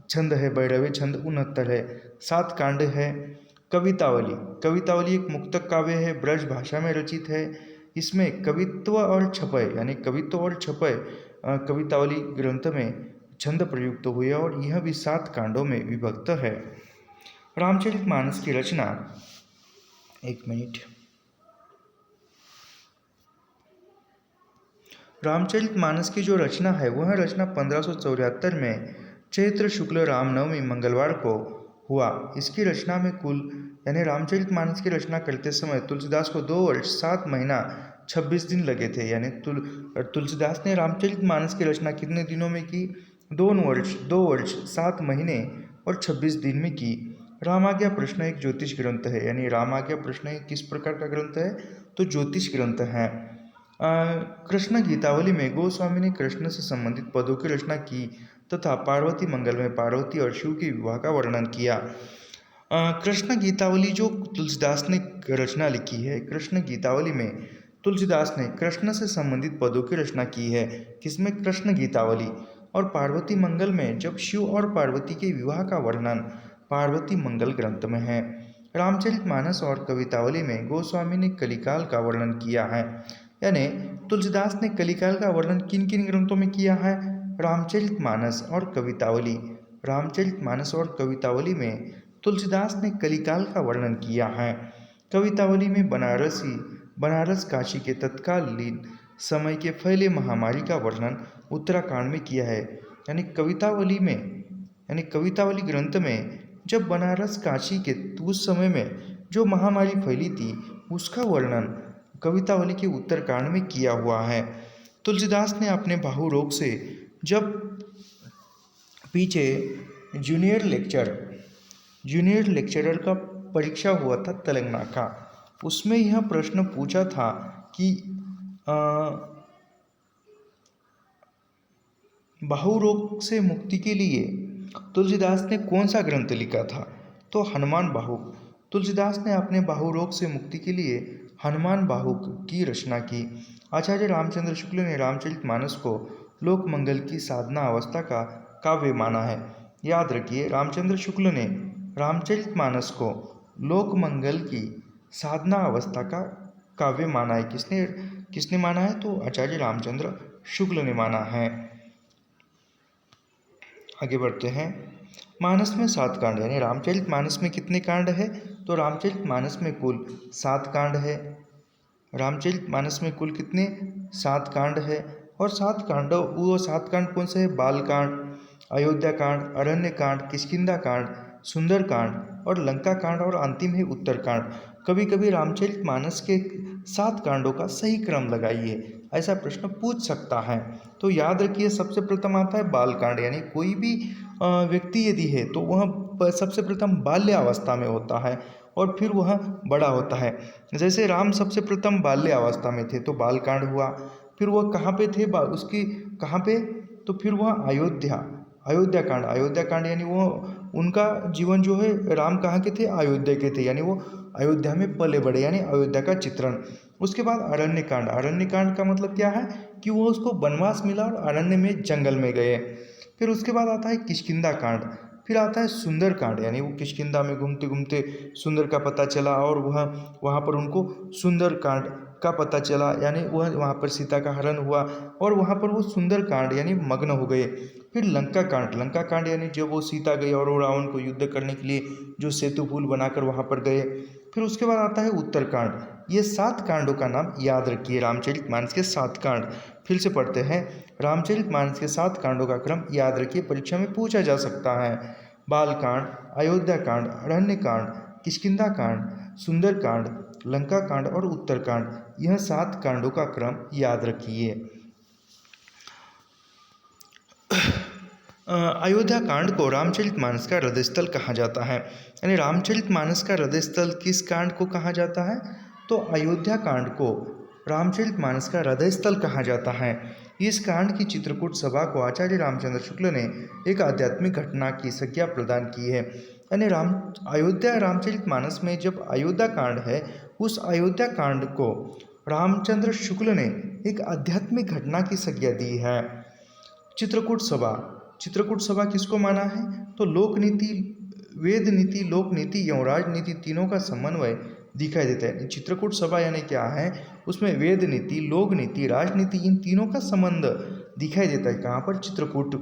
छंद है, भैरव छंद 69 है। 7 कांड है। कवितावली एक मुक्तक काव्य है, ब्रज भाषा में रचित है। इसमें कवित्व और छपय यानी कवित्व और छपय कवितावली ग्रंथ में छंद प्रयुक्त हुए और यह भी 7 कांडों में विभक्त है। रामचरितमानस की रचना, एक मिनट, रामचरितमानस की जो रचना है वह रचना 1574 में चैत्र शुक्ल रामनवमी मंगलवार को हुआ। इसकी रचना में कुल यानी रामचरितमानस की रचना करते समय तुलसीदास को 2 वर्ष 7 महीना 26 दिन लगे थे। यानी तुलसीदास ने रामचरितमानस की रचना कितने दिनों में की, 2 वर्ष 7 महीने और 26 दिन में की। रामाज्ञा प्रश्न एक ज्योतिष ग्रंथ है, यानी रामाज्ञा प्रश्न किस प्रकार का ग्रंथ है, तो ज्योतिष ग्रंथ है। कृष्ण गीतावली में गोस्वामी ने कृष्ण से संबंधित पदों की रचना की तथा पार्वती मंगल में पार्वती और शिव के विवाह का वर्णन किया। कृष्ण गीतावली जो तुलसीदास ने रचना लिखी है, कृष्ण गीतावली में तुलसीदास ने कृष्ण से संबंधित पदों की रचना की है, किसमें, कृष्ण गीतावली। और पार्वती मंगल में जब शिव और पार्वती के विवाह का वर्णन पार्वती मंगल ग्रंथ में है। रामचरितमानस और कवितावली में गोस्वामी ने कलिकाल का वर्णन किया है। यानी तुलसीदास ने कलिकाल का वर्णन किन किन ग्रंथों में किया है, रामचरितमानस और कवितावली। रामचरितमानस और कवितावली में तुलसीदास ने कलिकाल का वर्णन किया है। कवितावली में बनारस काशी के तत्कालीन समय के फैले महामारी का वर्णन उत्तराखंड में किया है। यानी कवितावली ग्रंथ में जब बनारस काशी के उस समय में जो महामारी फैली थी उसका वर्णन कवितावली के उत्तरकांड में किया हुआ है। तुलसीदास ने अपने बाहु रोग से जब पीछे जूनियर लेक्चरर का परीक्षा हुआ था तेलंगाना का, उसमें यह प्रश्न पूछा था कि बाहु रोग से मुक्ति के लिए तुलसीदास ने कौन सा ग्रंथ लिखा था, तो हनुमान बाहुक। तुलसीदास ने अपने बाहु रोग से मुक्ति के लिए हनुमान बाहुक की रचना की। आचार्य रामचंद्र शुक्ल ने रामचरितमानस को लोक मंगल की साधना अवस्था का काव्य माना है। याद रखिए, रामचंद्र शुक्ल ने रामचरितमानस को लोक मंगल की साधना अवस्था का काव्य माना है। किसने माना है, तो आचार्य रामचंद्र शुक्ल ने माना है। आगे बढ़ते हैं। मानस में 7 कांड, यानी रामचरितमानस में कितने कांड है, तो रामचरितमानस में कुल 7 कांड है। रामचरितमानस में कुल कितने 7 कांड है। और 7 कांड कौन से है, बाल कांड, अयोध्या कांड, अरण्य कांड, किष्किंधा कांड, सुंदर कांड और लंका कांड और अंतिम है उत्तर कांड। कभी कभी रामचरितमानस के 7 कांडों का सही क्रम लगाइए, ऐसा प्रश्न पूछ सकता है। तो याद रखिए, सबसे प्रथम आता है बाल कांड, यानी कोई भी व्यक्ति यदि है तो वह सबसे प्रथम बाल्य अवस्था में होता है और फिर वह बड़ा होता है। जैसे राम सबसे प्रथम बाल्य अवस्था में थे तो बाल कांड हुआ। फिर वह कहाँ पे थे, तो फिर वह अयोध्या कांड यानी वो उनका जीवन जो है, राम कहाँ के थे, अयोध्या के थे, यानी वो अयोध्या में पले बड़े, यानी अयोध्या का चित्रण। उसके बाद अरण्य कांड का मतलब क्या है कि वो उसको वनवास मिला और अरण्य में जंगल में गए। फिर उसके बाद आता है किष्किंधा कांड। फिर आता है सुंदर कांड, यानी वो किष्किंधा में घूमते घूमते सुंदर का पता चला और वहाँ पर उनको सुंदर कांड का पता चला, यानी वहाँ पर सीता का हरण हुआ और वहाँ पर वो सुंदर कांड यानी मग्न हो गए। फिर लंका कांड यानी जब वो सीता गई और वो रावण को युद्ध करने के लिए जो सेतु पुल बनाकर वहाँ पर गए। फिर उसके बाद आता है उत्तरकांड। ये 7 कांडों का नाम याद रखिए, रामचरितमानस के 7 कांड। फिर से पढ़ते हैं, रामचरितमानस के 7 कांडों का क्रम याद रखिए, परीक्षा में पूछा जा सकता है। बालकांड, अयोध्या कांड, अरण्य कांड, किष्किंधा कांड, सुंदर कांड, लंका कांड और उत्तरकांड, यह 7 कांडों का क्रम याद रखिए। अयोध्या कांड को रामचरितमानस का हृदय स्थल कहा जाता है, यानी रामचरितमानस का हृदय स्थल किस कांड को कहा जाता है, तो अयोध्या कांड को रामचरितमानस का हृदय स्थल कहा जाता है। इस कांड की चित्रकूट सभा को आचार्य रामचंद्र शुक्ल ने एक आध्यात्मिक घटना की संज्ञा प्रदान की है, यानी अयोध्या रामचरितमानस में जब अयोध्या कांड है, उस अयोध्या कांड को रामचंद्र शुक्ल ने एक आध्यात्मिक घटना की संज्ञा दी है। चित्रकूट सभा किसको माना है, तो लोक नीति, वेद नीति, लोक नीति एवं राजनीति तीनों का समन्वय दिखाई देता है। चित्रकूट सभा यानी क्या है, उसमें वेद नीति, लोक नीति, राजनीति, इन तीनों का संबंध दिखाई देता है। कहाँ पर, चित्रकूट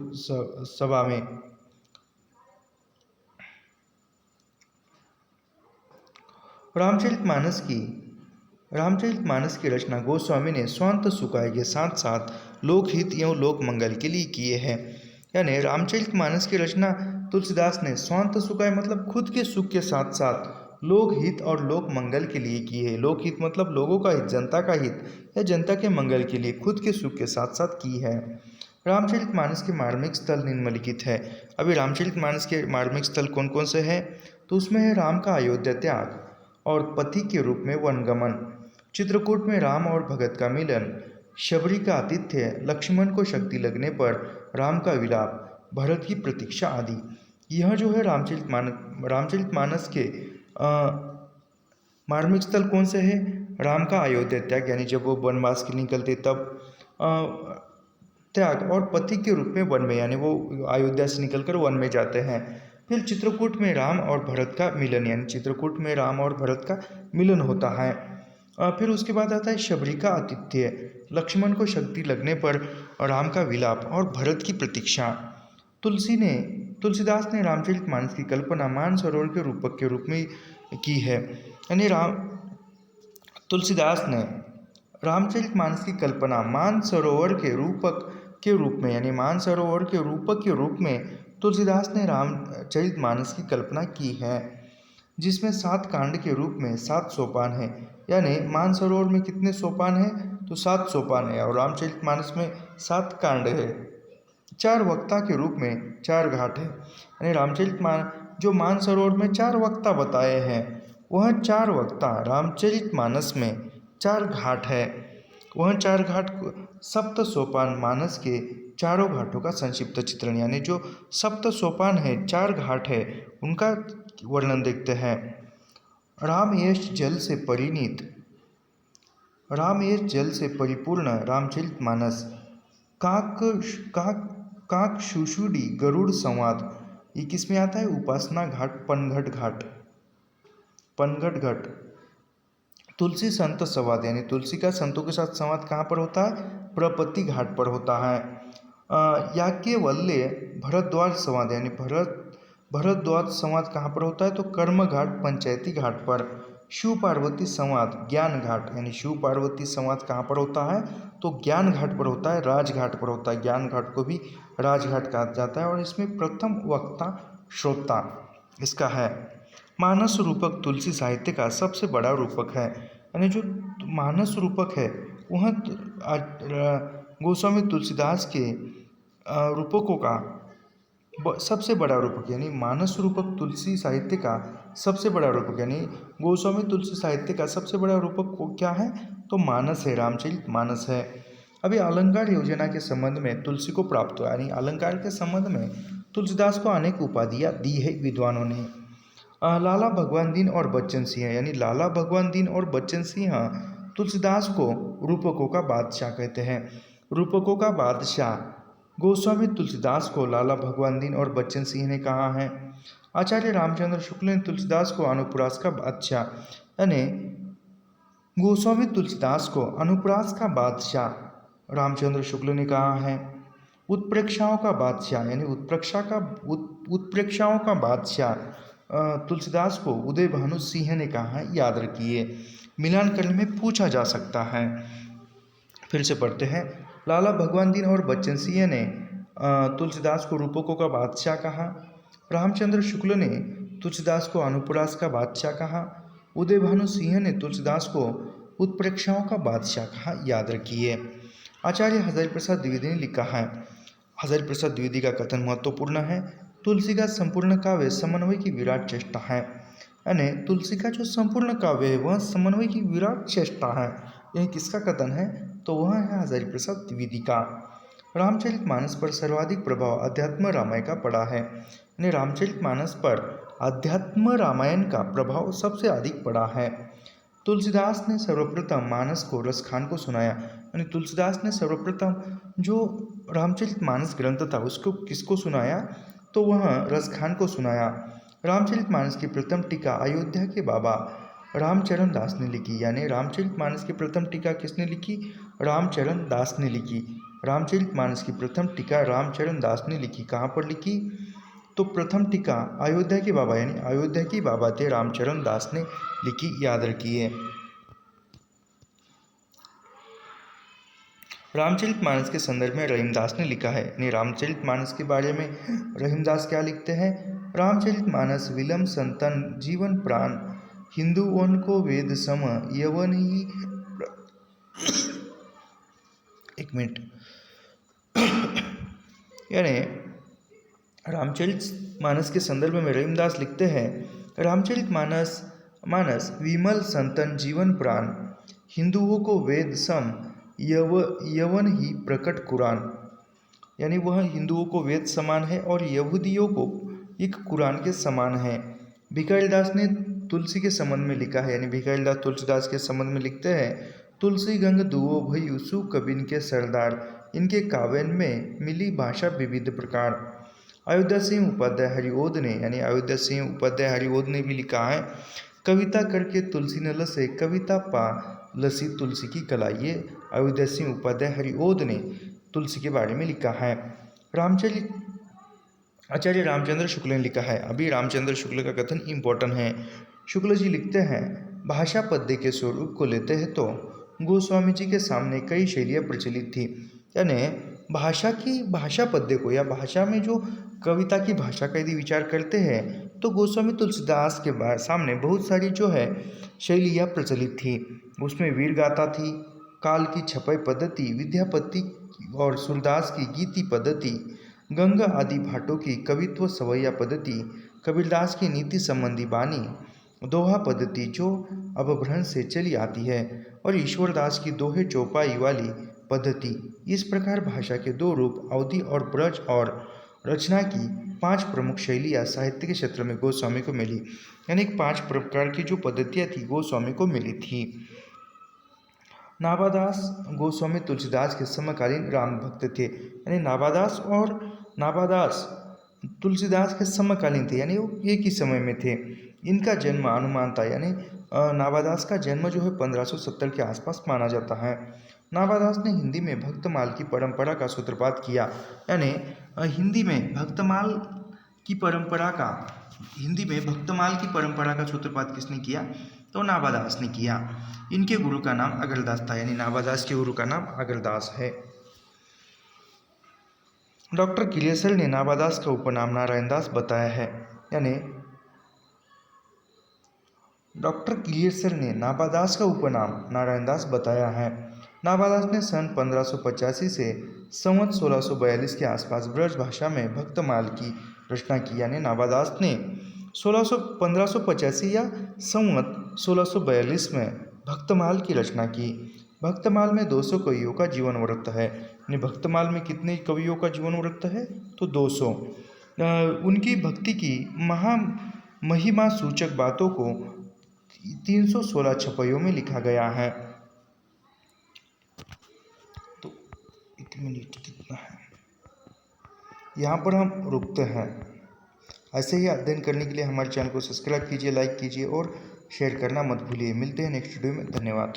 सभा में। रामचरितमानस की रचना गोस्वामी ने स्वांत सुखाय के साथ साथ लोकहित एवं लोक मंगल के लिए किए हैं, यानी रामचरितमानस की रचना तुलसीदास ने स्वांत सुखाय मतलब खुद के सुख के साथ साथ लोकहित और लोक मंगल के लिए की है। लोकहित मतलब लोगों का हित, जनता का हित या जनता के मंगल के लिए खुद के सुख के साथ साथ की है। रामचरितमानस के मार्मिक स्थल निम्नलिखित है। अभी रामचरितमानस के मार्मिक स्थल कौन कौन से हैं, तो उसमें है राम का अयोध्या त्याग और पति के रूप में वनगमन, चित्रकूट में राम और भगत का मिलन, शबरी का आतिथ्य, लक्ष्मण को शक्ति लगने पर राम का विलाप, भरत की प्रतीक्षा आदि। यह जो है रामचरितमानस के मार्मिक स्थल कौन से हैं, राम का अयोध्या त्याग यानी जब वो वनवास के निकलते तब त्याग, और पति के रूप में वन में यानी वो अयोध्या से निकलकर वन में जाते हैं। फिर चित्रकूट में राम और भरत का मिलन, यानी चित्रकूट में राम और भरत का मिलन होता है। फिर उसके बाद आता है शबरी का आतिथ्य, लक्ष्मण को शक्ति लगने पर राम का विलाप और भरत की प्रतीक्षा। तुलसीदास ने रामचरितमानस की कल्पना मानसरोवर के रूपक के रूप में की है, यानी तुलसीदास ने रामचरितमानस की कल्पना मानसरोवर के रूपक के रूप में, यानी मानसरोवर के रूपक के रूप में तुलसीदास ने रामचरितमानस की कल्पना की है, जिसमें 7 कांड के रूप में 7 सोपान हैं, यानी मानसरोवर में कितने सोपान हैं, तो 7 सोपान है, और रामचरितमानस में 7 कांड है। 4 वक्ता के रूप में 4 घाट है, यानी जो मानसरोवर में 4 वक्ता बताए हैं, वह 4 वक्ता रामचरितमानस में 4 घाट है। वह 4 घाट सप्त सोपान मानस के चारों घाटों का संक्षिप्त चित्रण, यानी जो सप्त सोपान है, 4 घाट है, उनका वर्णन देखते हैं। राम यश जल से परिपूर्ण रामचरितमानस, काक शुशुड़ी गरुड़ संवाद, ये किस में आता है, उपासना घाट, पनघट घाट, तुलसी संत संवाद, यानी तुलसी का संतों के साथ संवाद कहाँ पर होता है, प्रपत्ति घाट पर होता है। याज्ञवल्क्य भरद्वाज संवाद, यानी भरद्वाज संवाद कहाँ पर होता है, तो कर्म घाट, पंचायती घाट पर। शिव पार्वती संवाद ज्ञान घाट, यानी शिव पार्वती संवाद कहाँ पर होता है, तो ज्ञान घाट पर होता है, राजघाट पर होता है। ज्ञान घाट को भी राजघाट कहा जाता है, और इसमें प्रथम वक्ता श्रोता इसका है। मानस रूपक तुलसी साहित्य का सबसे बड़ा रूपक है, यानी जो मानस रूपक है वह गोस्वामी तुलसीदास के रूपकों का सबसे बड़ा रूपक, यानी मानस रूपक तुलसी साहित्य का सबसे बड़ा रूपक, यानी गोस्वामी तुलसी साहित्य का सबसे बड़ा रूपक को क्या है, तो मानस है, रामचरितमानस है। अभी अलंकार योजना के संबंध में तुलसी को प्राप्त हुआ, यानी अलंकार के संबंध में तुलसीदास को अनेक उपाधियाँ दी है विद्वानों ने। लाला भगवान दीन और बच्चन सिंह, यानी लाला भगवान दीन और बच्चन सिंह तुलसीदास को रूपकों का बादशाह कहते हैं। रूपकों का बादशाह गोस्वामी तुलसीदास को लाला भगवान दीन और बच्चन सिंह ने कहा है। आचार्य रामचंद्र शुक्ल ने तुलसीदास को अनुप्रास का बादशाह, यानी गोस्वामी तुलसीदास को अनुप्रास का बादशाह रामचंद्र शुक्ल ने कहा है। उत्प्रेक्षाओं का बादशाह, यानी उत्प्रेक्षाओं का बादशाह तुलसीदास को उदय भानु सिंह ने कहा है। याद रखिए, मिलान करने में पूछा जा सकता है। फिर से पढ़ते हैं। लाला भगवान दीन और बच्चन सिंह ने तुलसीदास को रूपकों का बादशाह कहा। रामचंद्र शुक्ल ने तुलसीदास को अनुप्रास का बादशाह कहा। उदय भानु सिंह ने तुलसीदास को उत्प्रेक्षाओं का बादशाह कहा। याद रखिए। आचार्य हजारी प्रसाद द्विवेदी ने लिखा है। हजारी प्रसाद द्विवेदी का कथन महत्वपूर्ण है। तुलसी का संपूर्ण काव्य समन्वय की विराट चेष्टा है, यानी तुलसी का जो संपूर्ण काव्य है वह समन्वय की विराट चेष्टा है। यह किसका कथन है? तो वह है हजारी प्रसाद द्विवेदी का। रामचरितमानस पर सर्वाधिक प्रभाव अध्यात्म रामायण का पड़ा है, यानी रामचरितमानस पर अध्यात्म रामायण का प्रभाव सबसे अधिक पड़ा है। तुलसीदास ने सर्वप्रथम मानस को रसखान को सुनाया, यानी तुलसीदास ने सर्वप्रथम जो रामचरितमानस ग्रंथ था उसको किसको सुनाया? तो वह रसखान को सुनाया। रामचरितमानस की प्रथम टीका अयोध्या के बाबा रामचरण दास ने लिखी, यानी रामचरितमानस की प्रथम टीका किसने लिखी? रामचरण दास ने लिखी। रामचरितमानस की प्रथम टीका रामचरण दास ने लिखी। कहाँ पर लिखी? तो प्रथम टीका अयोध्या के बाबा, यानी अयोध्या के बाबा थे रामचरण दास ने लिखी। याद रखिए। रामचरितमानस के संदर्भ में रहीमदास ने लिखा है, यानी रामचरितमानस के बारे में रहीमदास क्या लिखते हैं? रामचरितमानस विलम संतन जीवन प्राण, हिंदुओं को वेद सम यवन ही एक मिनट यानी रामचरितमानस के संदर्भ में रहीमदास लिखते हैं, रामचरितमानस विमल संतन जीवन प्राण, हिंदुओं को वेद सम यवन ही प्रकट कुरान, यानी वह हिंदुओं को वेद समान है और यहूदियों को एक कुरान के समान है। भिखारीदास ने तुलसी के संबंध में लिखा है, यानी भिखारीदास तुलसीदास के संबंध में लिखते हैं, तुलसी गंग दुओ भई सु कबिन के सरदार, इनके काव्यन में मिली भाषा विविध प्रकार। अयोध्या सिंह उपाध्याय हरिओद ने, यानी अयोध्या सिंह उपाध्याय हरिओद ने भी लिखा है, कविता करके तुलसी न लसे कविता पा लसी तुलसी की कला। ये अयोध्या सिंह उपाध्याय हरिओद ने तुलसी के बारे में लिखा है। आचार्य रामचंद्र शुक्ल ने लिखा है। अभी रामचंद्र शुक्ल का कथन इम्पोर्टेंट है। शुक्ल जी लिखते हैं, भाषा पद्य के स्वरूप को लेते हैं तो गोस्वामी जी के सामने कई शैलियाँ प्रचलित थी, यानी भाषा पद्य को या भाषा में जो कविता की भाषा का यदि विचार करते हैं तो गोस्वामी तुलसीदास के सामने बहुत सारी जो है शैलियाँ प्रचलित थी। उसमें वीर गाथा थी, काल की छपई पद्धति, विद्यापति और सूरदास की गीति पद्धति, गंगा आदि भाटों की कवित्व सवैया पद्धति, कबीरदास की नीति संबंधी बानी, दोहा पद्धति जो अपभ्रंश से चली आती है, और ईश्वरदास की दोहे चौपाई वाली पद्धति। इस प्रकार भाषा के दो रूप अवधि और ब्रज और रचना की 5 प्रमुख शैलियाँ साहित्य के क्षेत्र में गोस्वामी को मिली, यानी 5 प्रकार की जो पद्धतियाँ थी गोस्वामी को मिली थी। नाभादास गोस्वामी तुलसीदास के समकालीन राम भक्त थे, यानी नाभादास तुलसीदास के समकालीन थे, यानी वो एक ही समय में थे। इनका जन्म अनुमान था, यानी नाभादास का जन्म जो है 1570 के आसपास माना जाता है। नाभादास ने हिंदी में भक्तमाल की परंपरा का सूत्रपात किया, यानी हिंदी में भक्तमाल की परंपरा का सूत्रपात किसने किया? तो नाभादास ने किया। इनके गुरु का नाम अगरदास था, यानी नाभादास के गुरु का नाम अगरदास है। डॉक्टर किलियसर ने नाभादास का उपनाम नारायणदास बताया है, यानी डॉक्टर किलियसर ने नाभादास का उपनाम नारायणदास बताया है। नाभादास ने सन 1585 से संवत 1642 के आसपास ब्रज भाषा में भक्तमाल की रचना की, यानी नाभादास ने 1585 या संवत 1642 में भक्तमाल की रचना की। भक्तमाल में 200 कवियों का जीवन वृत्त है, यानी भक्तमाल में कितने कवियों का जीवन वृत्त है? तो 200। उनकी भक्ति की महिमा सूचक बातों को 316 छपाइयों में लिखा गया है। तो 1 मिनट कितना है, यहाँ पर हम रुकते हैं। ऐसे ही अध्ययन करने के लिए हमारे चैनल को सब्सक्राइब कीजिए, लाइक कीजिए और शेयर करना मत भूलिए। मिलते हैं नेक्स्ट वीडियो में। धन्यवाद।